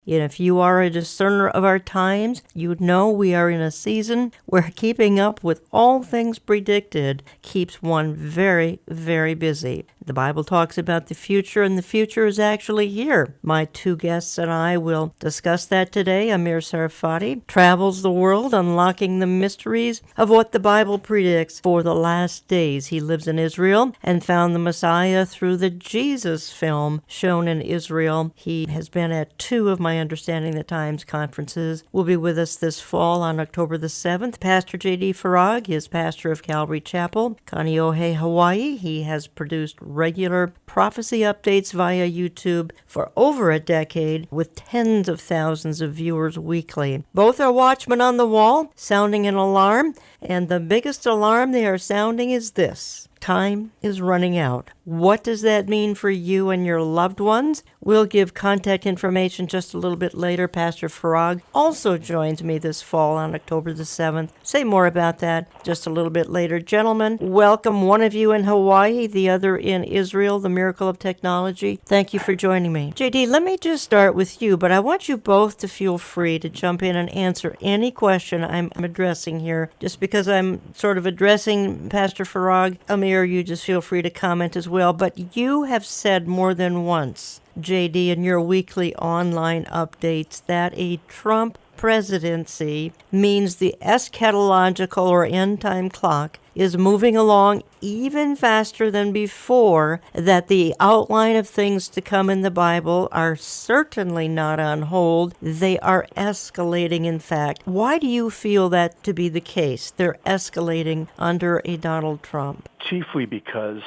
And if you are a discerner of our times, you know we are in a season where keeping up with all things predicted keeps one very, very busy. The Bible talks about the future, and the future is actually here. My two guests and I will discuss that today. Amir Sarfati travels the world unlocking the mysteries of what the Bible predicts for the last days. He lives in Israel and found the Messiah through the Jesus film shown in Israel. He has been at 2 of my Understanding the Times conferences. Will be with us this fall on October the 7th. Pastor J.D. Farag is pastor of Calvary Chapel, Kaneohe, Hawaii. He has produced regular prophecy updates via YouTube for over a decade with tens of thousands of viewers weekly. Both are watchmen on the wall, sounding an alarm, and the biggest alarm they are sounding is this: time is running out. What does that mean for you and your loved ones? We'll give contact information just a little bit later. Pastor Farag also joins me this fall on October the 7th. Say more about that just a little bit later. Gentlemen, welcome, one of you in Hawaii, the other in Israel, the miracle of technology. Thank you for joining me. JD, let me just start with you, but I want you both to feel free to jump in and answer any question I'm addressing here. Just because I'm sort of addressing Pastor Farag, Amir, you just feel free to comment as well. But you have said more than once, JD, in your weekly online updates, that a Trump presidency means the eschatological or end-time clock is moving along even faster than before, that the outline of things to come in the Bible are certainly not on hold. They are escalating, in fact. Why do you feel that to be the case? They're escalating under a Donald Trump. Chiefly because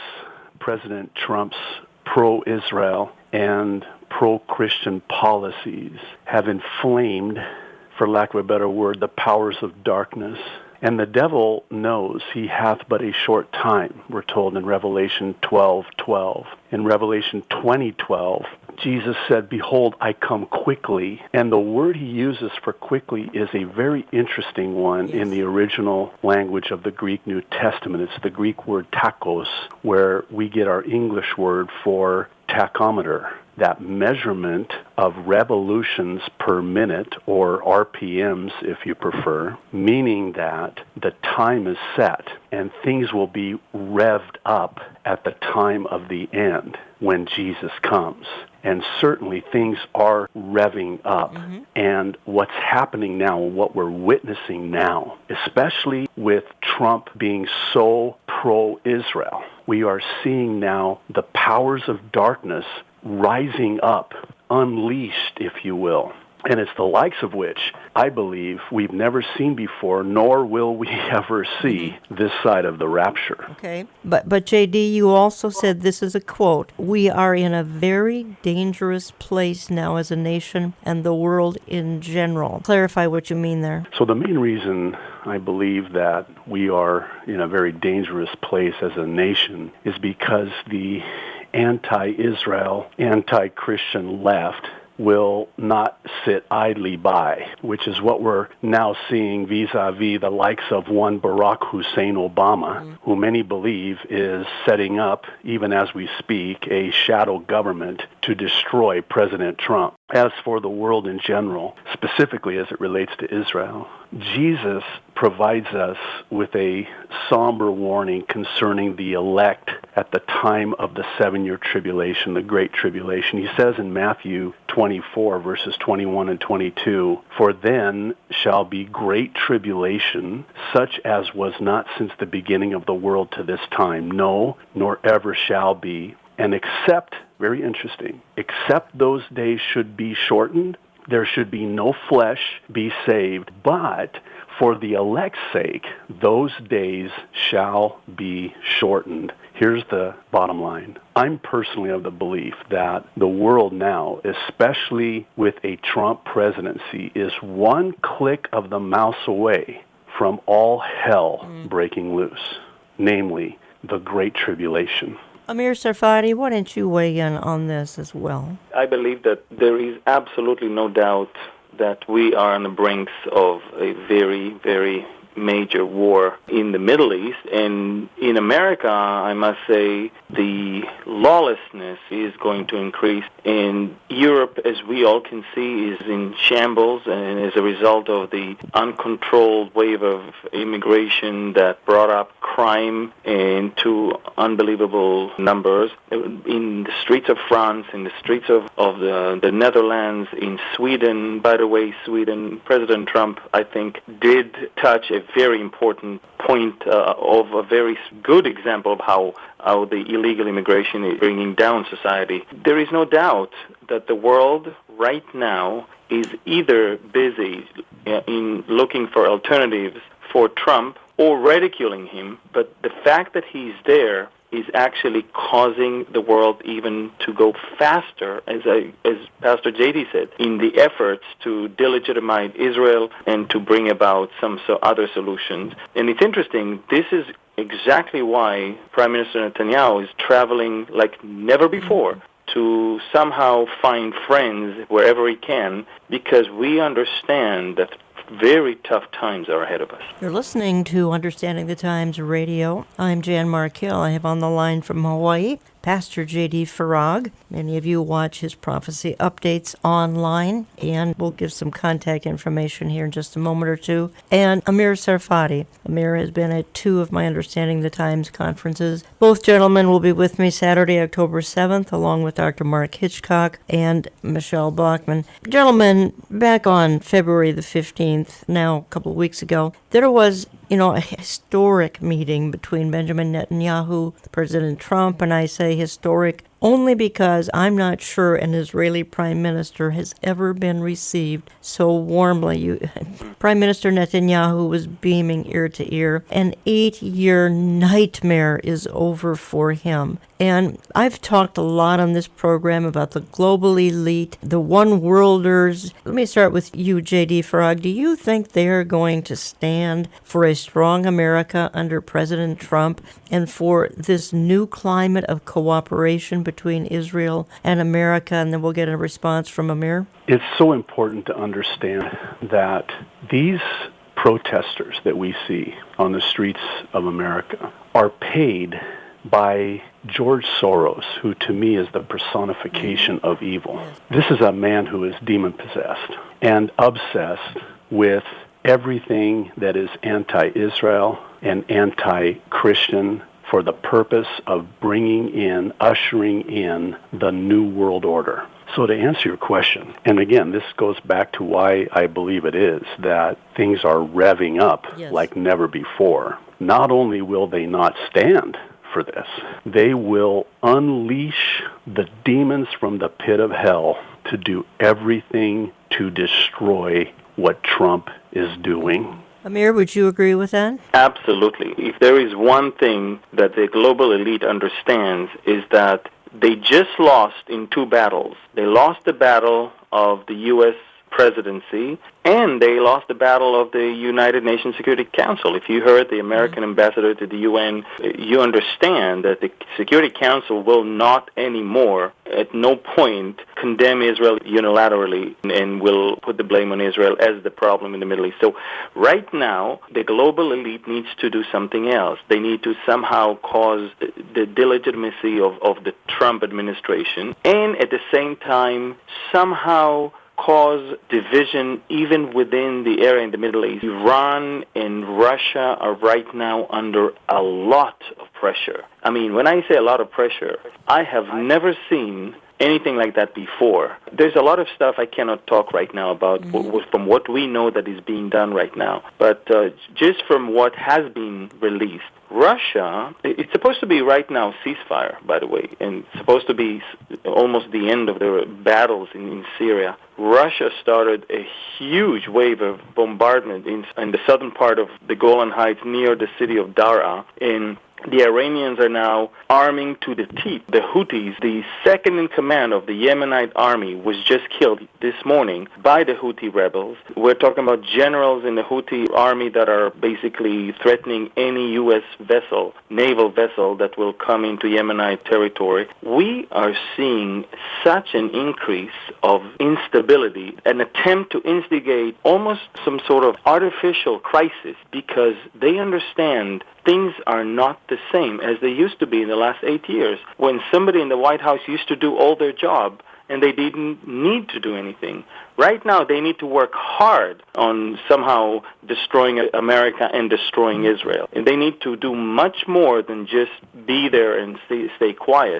President Trump's pro-Israel and pro-Christian policies have inflamed, for lack of a better word, the powers of darkness. And the devil knows he hath but a short time, we're told in Revelation 12:12. In Revelation 20:12, Jesus said, "Behold, I come quickly." And the word he uses for quickly is a very interesting one in the original language of the Greek New Testament. It's the Greek word tachos, where we get our English word for tachometer, that measurement of revolutions per minute, or RPMs if you prefer, meaning that the time is set and things will be revved up at the time of the end when Jesus comes. And certainly things are revving up. And what's happening now, what we're witnessing now, especially with Trump being so pro-Israel, we are seeing now the powers of darkness rising up, unleashed, if you will. And it's the likes of which I believe we've never seen before, nor will we ever see this side of the rapture. Okay. But JD, you also said, this is a quote, "We are in a very dangerous place now as a nation and the world in general." Clarify what you mean there. So the main reason I believe that we are in a very dangerous place as a nation is because the anti-Israel, anti-Christian left will not sit idly by, which is what we're now seeing vis-a-vis the likes of one Barack Hussein Obama, who many believe is setting up, even as we speak, a shadow government to destroy President Trump. As for the world in general, specifically as it relates to Israel, Jesus provides us with a somber warning concerning the elect at the time of the 7-year tribulation, the Great Tribulation. He says in Matthew 24, verses 21 and 22, "For then shall be great tribulation, such as was not since the beginning of the world to this time, no, nor ever shall be. And except," very interesting, "except those days should be shortened, there should be no flesh be saved, but for the elect's sake, those days shall be shortened." Here's the bottom line. I'm personally of the belief that the world now, especially with a Trump presidency, is one click of the mouse away from all hell breaking loose, namely the Great Tribulation. Amir Sarfati, why don't you weigh in on this as well? I believe that there is absolutely no doubt that we are on the brinks of a very, very major war in the Middle East. And in America, I must say, the lawlessness is going to increase. And Europe, as we all can see, is in shambles, and as a result of the uncontrolled wave of immigration that brought up crime into unbelievable numbers. In the streets of France, in the streets of the Netherlands, in Sweden, by the way, President Trump, I think, did touch a very important point of a very good example of how the illegal immigration is bringing down society. There is no doubt that the world right now is either busy in looking for alternatives for Trump or ridiculing him, but the fact that he's there is actually causing the world even to go faster, as Pastor J.D. said, in the efforts to delegitimize Israel and to bring about some other solutions. And it's interesting, this is exactly why Prime Minister Netanyahu is traveling like never before to somehow find friends wherever he can, because we understand that very tough times are ahead of us. You're listening to Understanding the Times Radio. I'm Jan Markell. I have on the line from Hawaii Pastor J.D. Farag. Many of you watch his prophecy updates online, and we'll give some contact information here in just a moment or two. And Amir Sarfati. Amir has been at 2 of my Understanding the Times conferences. Both gentlemen will be with me Saturday, October 7th, along with Dr. Mark Hitchcock and Michelle Bachman. Gentlemen, back on February the 15th, now a couple of weeks ago, there was a historic meeting between Benjamin Netanyahu, President Trump, and I say historic only because I'm not sure an Israeli prime minister has ever been received so warmly. Prime Minister Netanyahu was beaming ear to ear. An 8-year nightmare is over for him. And I've talked a lot on this program about the global elite, the one-worlders. Let me start with you, J.D. Farag. Do you think they're going to stand for a strong America under President Trump and for this new climate of cooperation between Israel and America? And then we'll get a response from Amir. It's so important to understand that these protesters that we see on the streets of America are paid by George Soros, who to me is the personification of evil. This is a man who is demon-possessed and obsessed with everything that is anti-Israel and anti-Christian for the purpose of ushering in the New World Order. So to answer your question, and again, this goes back to why I believe it is that things are revving up like never before. Not only will they not stand for this, they will unleash the demons from the pit of hell to do everything to destroy what Trump is doing. Amir, would you agree with that? Absolutely. If there is one thing that the global elite understands, is that they just lost in 2 battles. They lost the battle of the U.S. presidency, and they lost the battle of the United Nations Security Council. If you heard the American ambassador to the UN, you understand that the Security Council will not anymore, at no point, condemn Israel unilaterally and will put the blame on Israel as the problem in the Middle East. So right now, the global elite needs to do something else. They need to somehow cause the delegitimacy of the Trump administration, and at the same time, somehow cause division even within the area in the Middle East. Iran and Russia are right now under a lot of pressure. I mean, when I say a lot of pressure, I have never seen anything like that before. There's a lot of stuff I cannot talk right now about from what we know that is being done right now. But just from what has been released, Russia, it's supposed to be right now ceasefire, by the way, and it's supposed to be almost the end of the battles in Syria. Russia started a huge wave of bombardment in the southern part of the Golan Heights near the city of Daraa, and The Iranians are now arming to the teeth. The Houthis, the second in command of the Yemenite army, was just killed this morning by the Houthi rebels. We're talking about generals in the Houthi army that are basically threatening any U.S. vessel, naval vessel, that will come into Yemenite territory. We are seeing such an increase of instability, an attempt to instigate almost some sort of artificial crisis, because they understand things are not the same as they used to be in the last 8 years, when somebody in the White House used to do all their job and they didn't need to do anything. Right now, they need to work hard on somehow destroying America and destroying Israel. And they need to do much more than just be there and stay quiet.